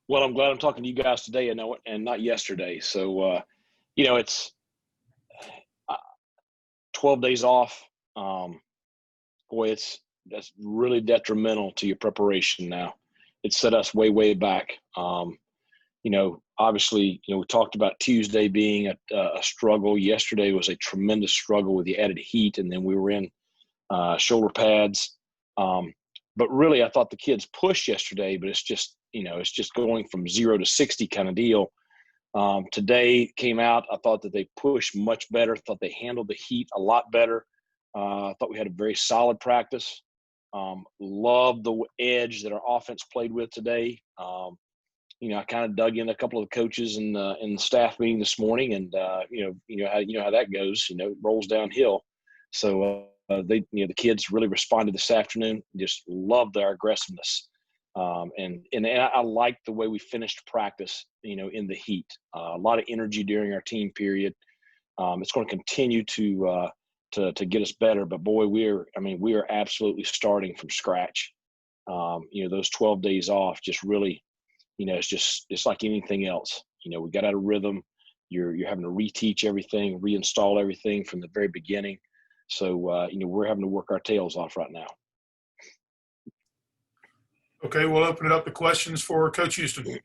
Well, I'm glad I'm talking to you guys today and not yesterday. So, it's uh, 12 days off. Um, boy, that's really detrimental to your preparation now. It set us way, way back. Obviously, we talked about Tuesday being a struggle. Yesterday was a tremendous struggle with the added heat, and then we were in shoulder pads. But really, I thought the kids pushed yesterday, but it's just going from 0 to 60 kind of deal. Today came out. I thought that they pushed much better. Thought they handled the heat a lot better. I thought we had a very solid practice. Loved the edge that our offense played with today. I kind of dug in a couple of the coaches in the staff meeting this morning, and how that goes. It rolls downhill. So the kids really responded this afternoon. Just loved their aggressiveness, and I liked the way we finished practice. In the heat, a lot of energy during our team period. It's going to continue to get us better. But boy, we are absolutely starting from scratch. Those 12 days off just really. It's like anything else. We got out of rhythm. You're having to reteach everything, reinstall everything from the very beginning. So, we're having to work our tails off right now. Okay, we'll open it up to questions for Coach Houston.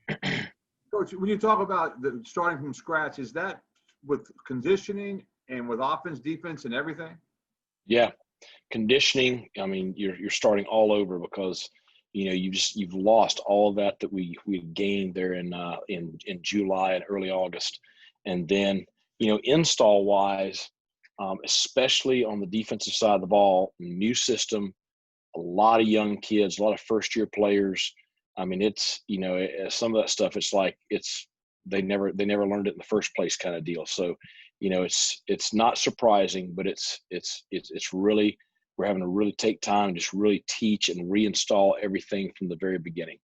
Coach, when you talk about the starting from scratch, is that with conditioning and with offense, defense, and everything? Yeah, conditioning. You're starting all over because you've lost all of that we gained there in July and early August, and then install wise, especially on the defensive side of the ball, new system, a lot of young kids, a lot of first year players. It's some of that stuff. It's like they never learned it in the first place kind of deal. So it's not surprising, but it's really. We're having to really take time and just really teach and reinstall everything from the very beginning.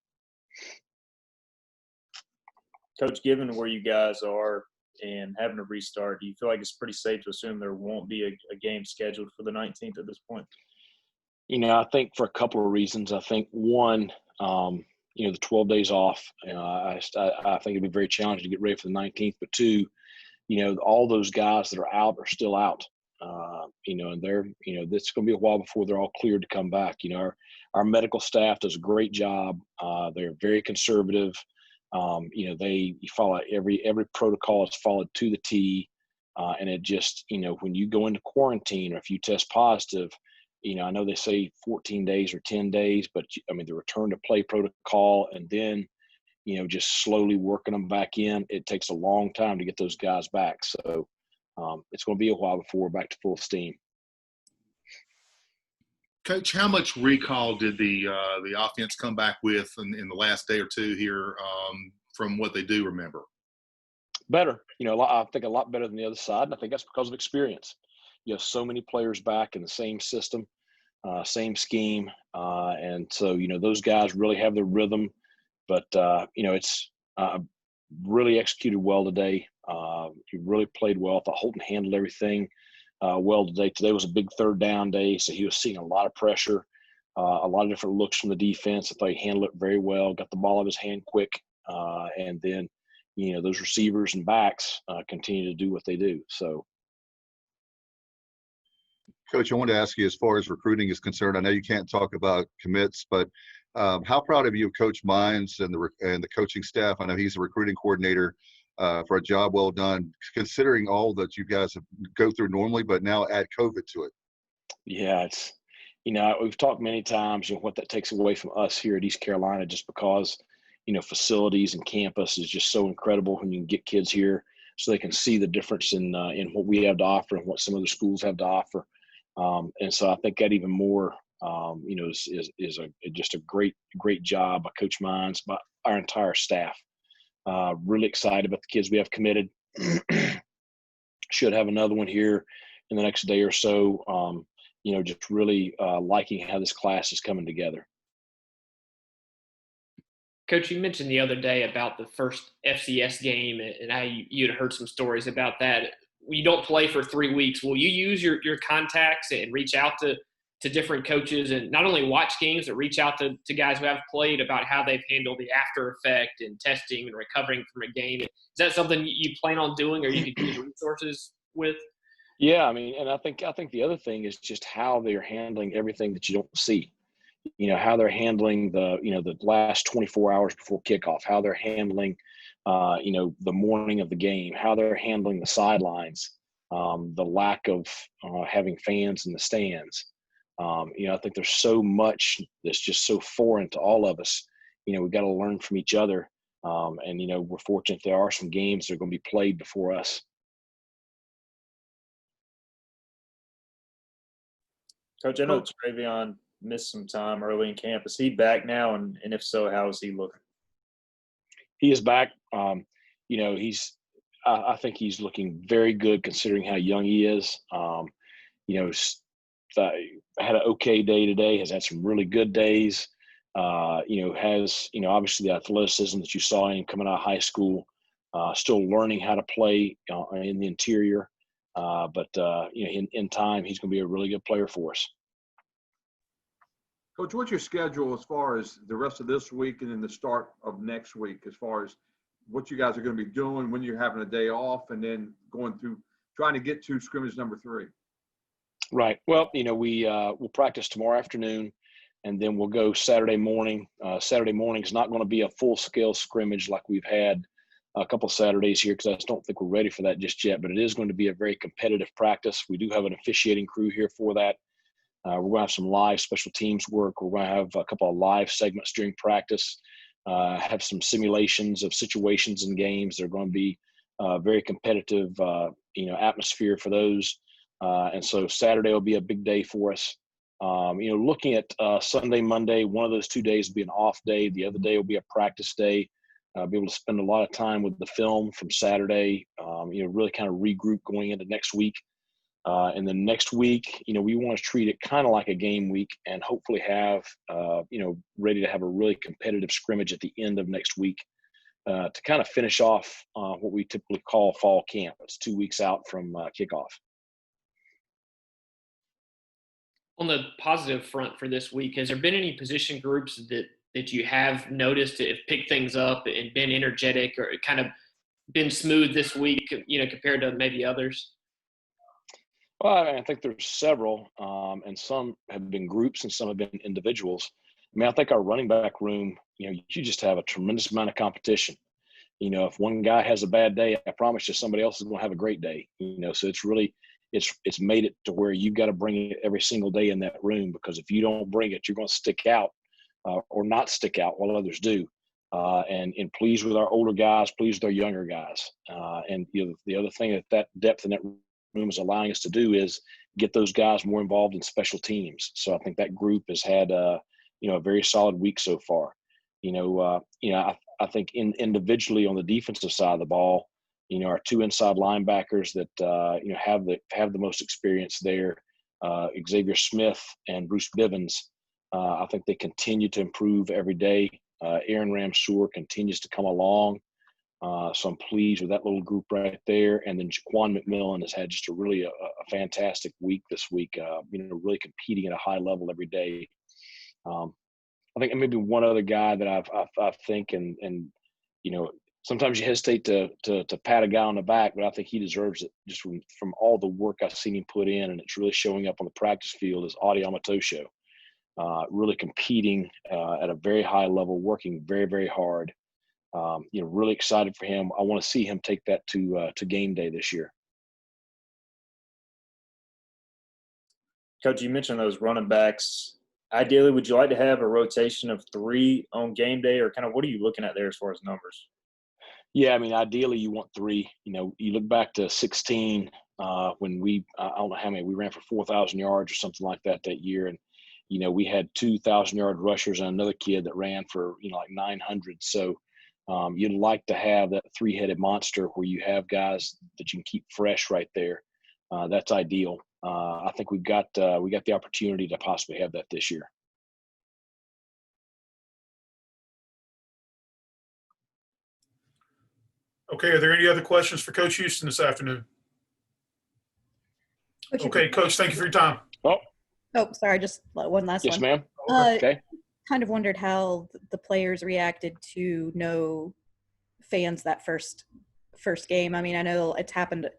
Coach, given where you guys are and having to restart, do you feel like it's pretty safe to assume there won't be a game scheduled for the 19th at this point? I think for a couple of reasons. I think one, the 12 days off, I think it'd be very challenging to get ready for the 19th. But two, all those guys that are out are still out. And they're, it's going to be a while before they're all cleared to come back. Our medical staff does a great job. They're very conservative. You follow every protocol is followed to the T. And it just, when you go into quarantine or if you test positive, I know they say 14 days or 10 days, but the return to play protocol and then, just slowly working them back in, it takes a long time to get those guys back. So, it's going to be a while before we're back to full steam. Coach, how much recall did the offense come back with in the last day or two here from what they do remember? Better, I think a lot better than the other side, and I think that's because of experience. You have so many players back in the same system, same scheme, and so those guys really have their rhythm. But it's really executed well today. He really played well. I thought Holton handled everything well today. Today was a big third down day, so he was seeing a lot of pressure, a lot of different looks from the defense. I thought he handled it very well, got the ball out of his hand quick, and then, those receivers and backs continue to do what they do. So, Coach, I wanted to ask you, as far as recruiting is concerned, I know you can't talk about commits, but how proud of you of Coach Mines and the coaching staff? I know he's a recruiting coordinator for a job well done, considering all that you guys go through normally, but now add COVID to it. Yeah, it's we've talked many times what that takes away from us here at East Carolina, just because facilities and campus is just so incredible when you can get kids here so they can see the difference in what we have to offer and what some other schools have to offer. And so I think that even more, is just a great job by Coach Mines, by our entire staff. Really excited about the kids we have committed. Should have another one here in the next day or so. Just really liking how this class is coming together. Coach, you mentioned the other day about the first FCS game and how you'd heard some stories about that. You don't play for 3 weeks. Will you use your contacts and reach out to to different coaches and not only watch games, but reach out to guys who have played about how they've handled the after effect and testing and recovering from a game. Is that something you plan on doing or you could use resources with? Yeah, I mean, and I think the other thing is just how they're handling everything that you don't see. How they're handling the last 24 hours before kickoff, how they're handling, the morning of the game, how they're handling the sidelines, the lack of having fans in the stands. I think there's so much that's just so foreign to all of us. We've got to learn from each other. And we're fortunate there are some games that are going to be played before us. Coach, I know Travion missed some time early in camp. Is he back now? And if so, how is he looking? He is back. I think he's looking very good considering how young he is. Had an okay day today, has had some really good days. Has obviously the athleticism that you saw in him coming out of high school, still learning how to play in the interior. But in time, he's going to be a really good player for us. Coach, what's your schedule as far as the rest of this week and then the start of next week, as far as what you guys are going to be doing when you're having a day off and then going through trying to get to scrimmage number 3? Right. Well, we'll practice tomorrow afternoon, and then we'll go Saturday morning. Saturday morning is not going to be a full-scale scrimmage like we've had a couple Saturdays here because I just don't think we're ready for that just yet. But it is going to be a very competitive practice. We do have an officiating crew here for that. We're going to have some live special teams work. We're going to have a couple of live segments during practice, have some simulations of situations in games. They're going to be very competitive, atmosphere for those. And so Saturday will be a big day for us. Looking at Sunday, Monday, one of those 2 days will be an off day. The other day will be a practice day. Be able to spend a lot of time with the film from Saturday, really kind of regroup going into next week. And then next week, we want to treat it kind of like a game week and hopefully have, ready to have a really competitive scrimmage at the end of next week to kind of finish off what we typically call fall camp. It's 2 weeks out from kickoff. On the positive front for this week, has there been any position groups that you have noticed have picked things up and been energetic or kind of been smooth this week, compared to maybe others? Well, I think there's several, and some have been groups and some have been individuals. I mean, I think our running back room, you just have a tremendous amount of competition. If one guy has a bad day, I promise you somebody else is going to have a great day. So it's really, it's made it to where you've got to bring it every single day in that room, because if you don't bring it, you're going to stick out or not stick out while others do. And pleased with our older guys, pleased with our younger guys. And the other thing that depth in that room is allowing us to do is get those guys more involved in special teams. So I think that group has had a very solid week so far. I think individually on the defensive side of the ball, our 2 inside linebackers that have the most experience there, Xavier Smith and Bruce Bivens. I think they continue to improve every day. Aaron Ramsour continues to come along. So I'm pleased with that little group right there. And then Jaquan McMillan has had just a fantastic week this week, really competing at a high level every day. I think maybe one other guy that I think, and sometimes you hesitate to pat a guy on the back, but I think he deserves it just from all the work I've seen him put in, and it's really showing up on the practice field, is Audie Amatosho. Really competing at a very high level, working very, very hard. Really excited for him. I want to see him take that to game day this year. Coach, you mentioned those running backs. Ideally, would you like to have a rotation of 3 on game day, or kind of what are you looking at there as far as numbers? Yeah, I mean, ideally you want 3. You look back to 16 when I don't know how many, we ran for 4,000 yards or something like that year. And, we had 2,000-yard rushers and another kid that ran for, like 900. So you'd like to have that 3-headed monster where you have guys that you can keep fresh right there. That's ideal. I think we got the opportunity to possibly have that this year. Okay, are there any other questions for Coach Houston this afternoon? Okay, Coach, thank you for your time. Well, Oh, sorry, just one last Yes, one. ma'am. Uh, Okay. Kind of wondered how the players reacted to no fans that first game. I mean, I know it's happened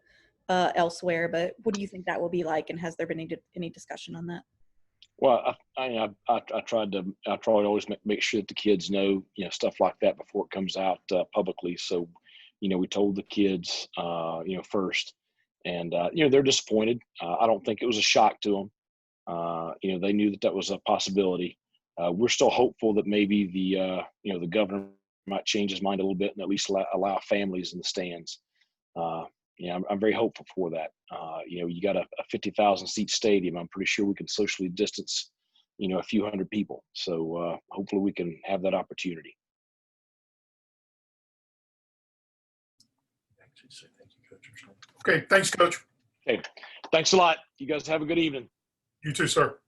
elsewhere, but what do you think that will be like? And has there been any discussion on that? Well, I tried to always make sure that the kids know, stuff like that before it comes out publicly. So, we told the kids, first, and they're disappointed. I don't think it was a shock to them. They knew that was a possibility. We're still hopeful that maybe the governor might change his mind a little bit and at least allow families in the stands. I'm very hopeful for that. You got a 50,000 seat stadium. I'm pretty sure we can socially distance, a few hundred people. So hopefully we can have that opportunity. Okay, thanks, Coach. Okay, thanks a lot. You guys have a good evening. You too, sir.